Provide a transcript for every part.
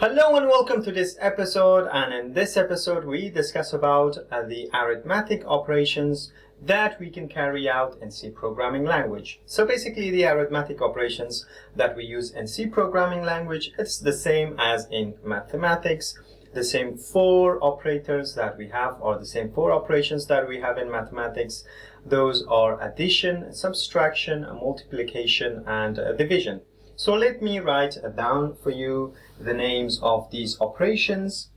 Hello and welcome to this episode, and in this episode we discuss about the arithmetic operations that we can carry out in C programming language. So basically the arithmetic operations that we use in C programming language, it's the same as in mathematics. The same four operators that we have, or the same four operations that we have in mathematics. Those are addition, subtraction, multiplication, and division. So let me write down for you the names of these operations.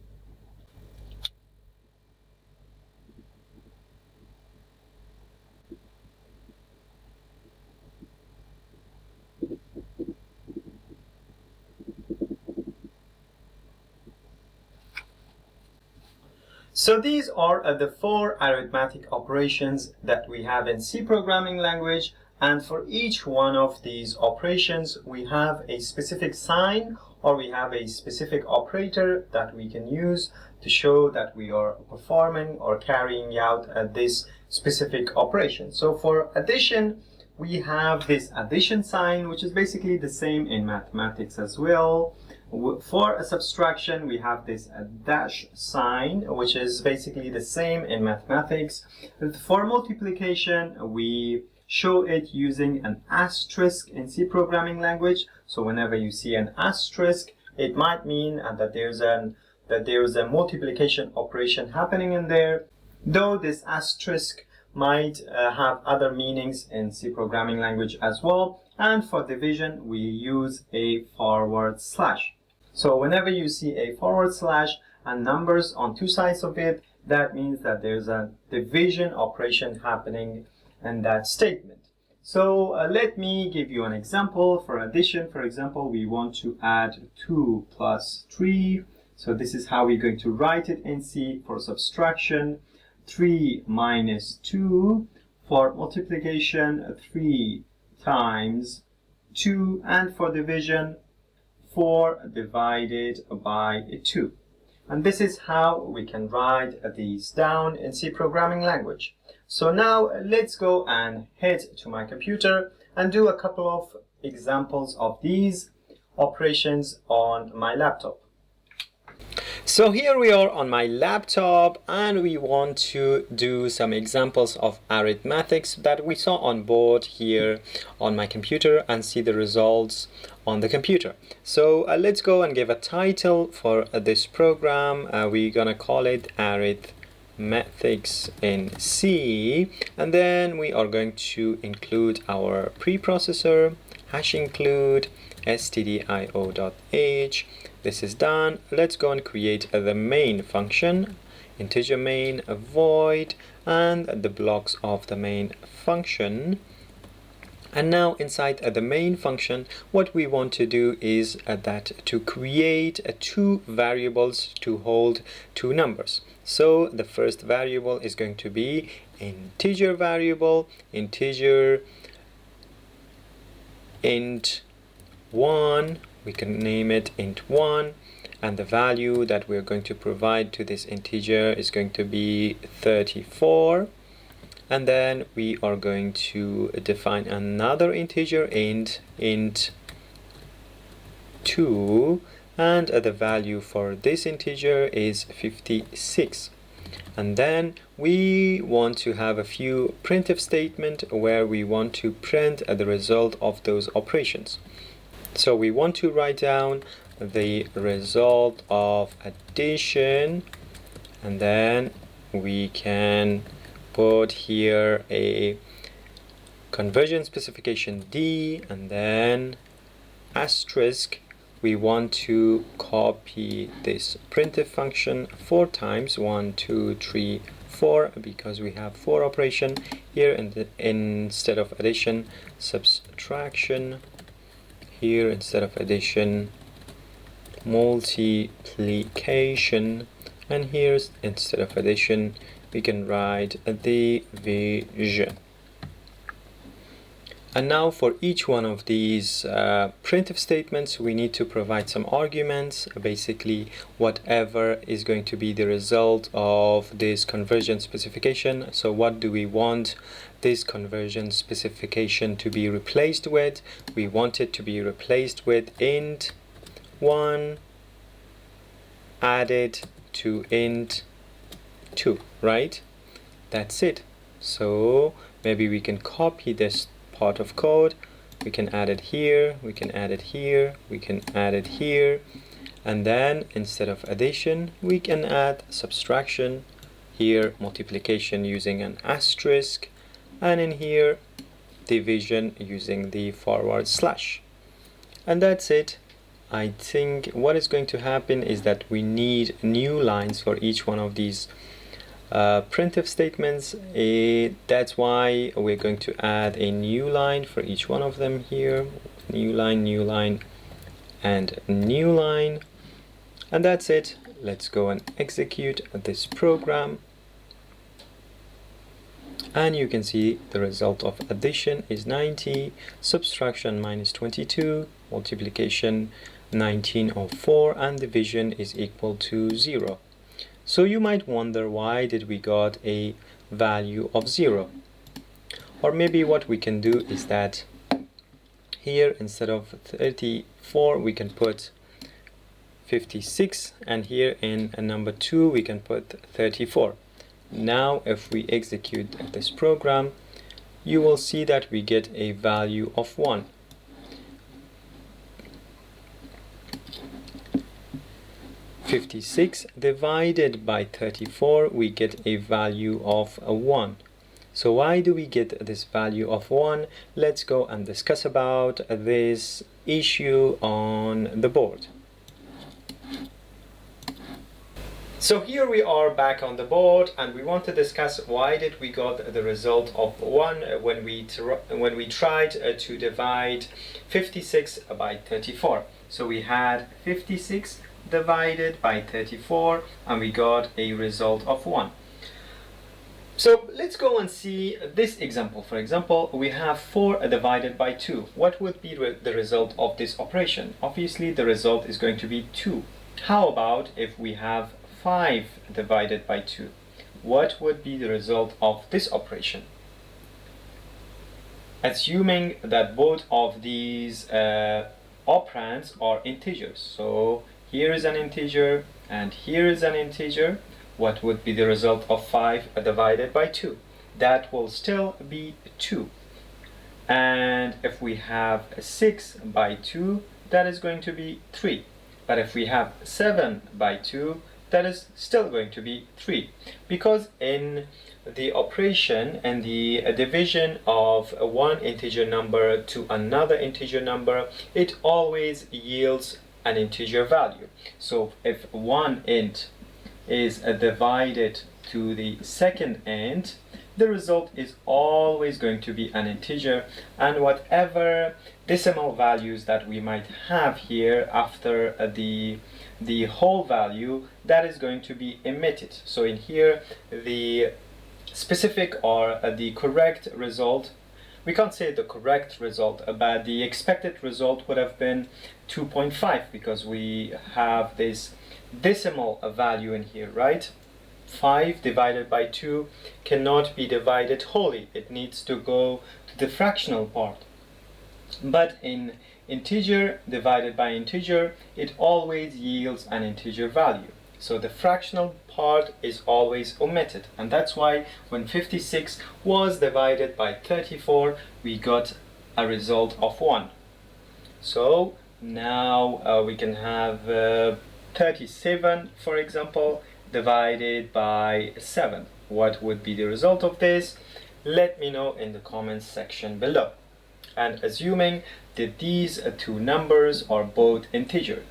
So these are the four arithmetic operations that we have in C programming language. And for each one of these operations, we have a specific sign or we have a specific operator that we can use to show that we are performing or carrying out this specific operation. So for addition, we have this addition sign, which is basically the same in mathematics as well. For a subtraction, we have this dash sign, which is basically the same in mathematics. For multiplication, we show it using an asterisk in C programming language. So whenever you see an asterisk, it might mean that there's a multiplication operation happening in there. Though this asterisk might have other meanings in C programming language as well. And for division, we use a forward slash. So whenever you see a forward slash and numbers on two sides of it, that means that there's a division operation happening in that statement. So let me give you an example. For addition, for example, we want to add 2 plus 3. So this is how we're going to write it in C. For subtraction, 3 minus 2. For multiplication, 3 times 2. And for division, 4 divided by 2. And this is how we can write these down in C programming language. So now let's go and head to my computer and do a couple of examples of these operations on my laptop. So here we are on my laptop and we want to do some examples of arithmetics that we saw on board here on my computer and see the results on the computer. So let's go and give a title for this program. We're gonna call it Arithmetics in C, and then we are going to include our preprocessor, hash include stdio.h. This is done. Let's go and create the main function, integer main, void, and the blocks of the main function. And now inside the main function, what we want to do is that to create two variables to hold two numbers. So the first variable is going to be integer variable, integer int 1. We can name it int1, and the value that we're going to provide to this integer is going to be 34. And then we are going to define another integer int 2, and the value for this integer is 56. And then we want to have a few printf statement where we want to print the result of those operations. So we want to write down the result of addition, and then we can put here a conversion specification D, and then asterisk. We want to copy this printf function 4 times, 1, 2, 3, 4, because we have 4 operation here, and instead of addition, subtraction. Here instead of addition, multiplication, and here instead of addition we can write division. And now for each one of these printf statements, we need to provide some arguments, basically whatever is going to be the result of this conversion specification. So what do we want this conversion specification to be replaced with? We want it to be replaced with int 1 added to int 2, right? That's it. So maybe we can copy this part of code, we can add it here, we can add it here, we can add it here, and then instead of addition we can add subtraction, here multiplication using an asterisk, and in here division using the forward slash. And that's it. I think what is going to happen is that we need new lines for each one of these printf statements. That's why we're going to add a new line for each one of them here. New line, and new line. And that's it. Let's go and execute this program. And you can see the result of addition is 90, subtraction minus 22, multiplication 1904, and division is equal to 0. So you might wonder, why did we got a value of 0? Or maybe what we can do is that here instead of 34 we can put 56, and here in number 2 we can put 34. Now if we execute this program, you will see that we get a value of 1. (56) divided by 34, we get a value of 1. So why do we get this value of 1? Let's go and discuss about this issue on the board. So here we are back on the board, and we want to discuss why did we got the result of 1 when we tried to divide 56 by 34. So we had 56 divided by 34 and we got a result of 1. So let's go and see this example. For example, we have 4 divided by 2. What would be the result of this operation? Obviously the result is going to be 2. How about if we have 5 divided by 2? What would be the result of this operation? Assuming that both of these operands are integers. So here is an integer and here is an integer. What would be the result of 5 divided by 2? That will still be 2. And if we have 6 by 2, that is going to be 3. But if we have 7 by 2, that is still going to be 3. Because in the operation and the division of one integer number to another integer number, it always yields an integer value. So if one int is divided to the second int, the result is always going to be an integer, and whatever decimal values that we might have here after the whole value, that is going to be emitted. So in here the specific or the correct result, we can't say the correct result, but the expected result would have been 2.5 because we have this decimal value in here, right? 5 divided by 2 cannot be divided wholly. It needs to go to the fractional part. But in integer divided by integer, it always yields an integer value. So the fractional part is always omitted. And that's why when 56 was divided by 34, we got a result of 1. So now we can have 37, for example, divided by 7. What would be the result of this? Let me know in the comments section below. And assuming that these two numbers are both integer.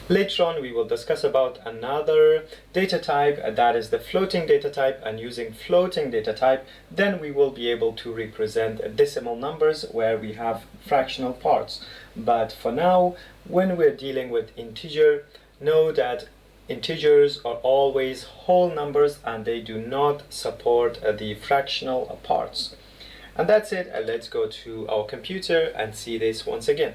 Later on we will discuss about another data type, that is the floating data type, and using floating data type then we will be able to represent decimal numbers where we have fractional parts. But for now, when we're dealing with integer, know that integers are always whole numbers and they do not support the fractional parts. And that's it. Let's go to our computer and see this once again.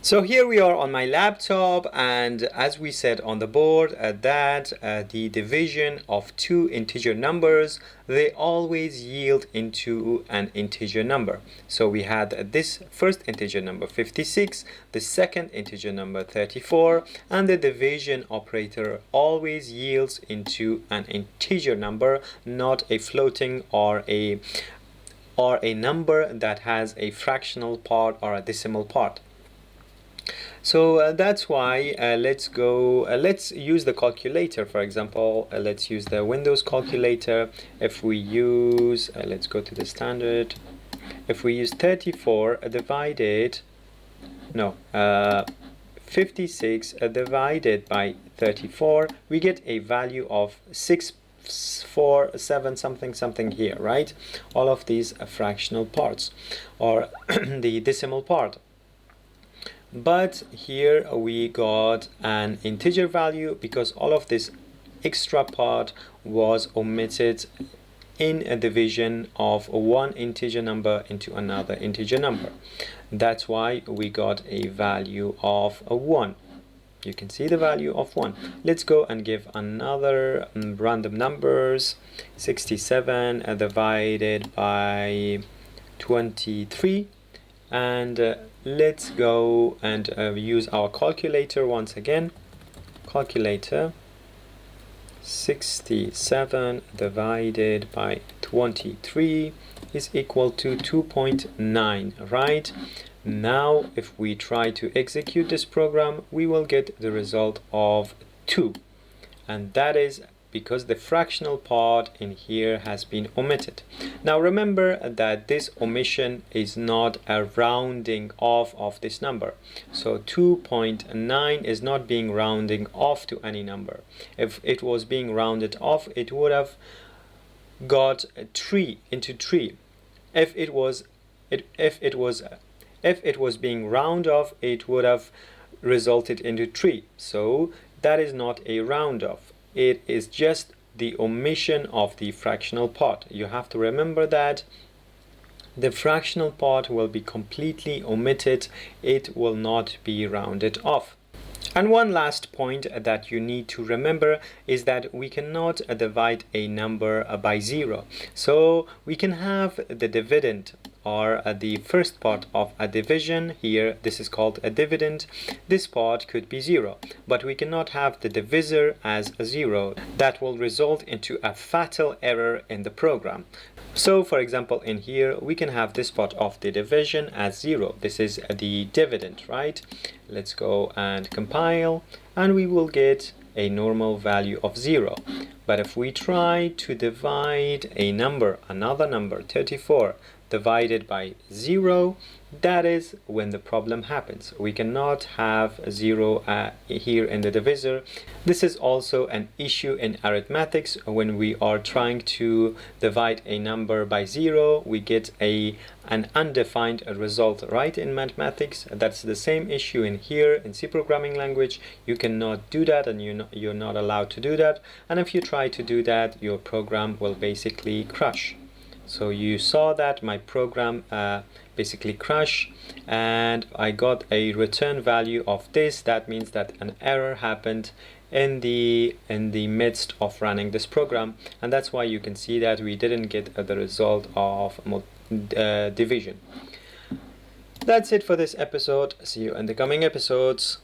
So here we are on my laptop, and as we said on the board that the division of two integer numbers, they always yield into an integer number. So we had this first integer number 56, the second integer number 34, and the division operator always yields into an integer number, not a floating or a number that has a fractional part or a decimal part. So that's why let's use the calculator. For example, let's use the Windows calculator. If we use let's go to the standard. If we use 34 divided 56 divided by 34, we get a value of 647 something here, right? All of these fractional parts or the decimal part. But here we got an integer value because all of this extra part was omitted in a division of one integer number into another integer number. That's why we got a value of 1. You can see the value of 1. Let's go and give another random numbers. 67 divided by 23, and let's go and use our calculator once again. Calculator. 67 divided by 23 is equal to 2.9, right? Now if we try to execute this program, we will get the result of 2, and that is because the fractional part in here has been omitted. Now remember that this omission is not a rounding off of this number. So 2.9 is not being rounding off to any number. If it was being rounded off, it would have got 3 into 3. If it was being round off, it would have resulted into 3. So that is not a round off. It is just the omission of the fractional part. You have to remember that the fractional part will be completely omitted. It will not be rounded off. And one last point that you need to remember is that we cannot divide a number by 0. So we can have the dividend or the first part of a division. Here this is called a dividend. This part could be 0, but we cannot have the divisor as a 0. That will result into a fatal error in the program. So for example, in here we can have this part of the division as 0. This is the dividend, right? Let's go and compile, and we will get a normal value of 0. But if we try to divide a number, another number, 34, divided by 0, that is when the problem happens. We cannot have 0 here in the divisor. This is also an issue in arithmetics. When we are trying to divide a number by 0, we get an undefined result, right? In mathematics, that's the same issue in here in C programming language. You cannot do that, and you're not allowed to do that. And if you try to do that, your program will basically crash. So you saw that my program basically crashed, and I got a return value of this. That means that an error happened in the midst of running this program, and that's why you can see that we didn't get the result of division. That's it for this episode. See you in the coming episodes.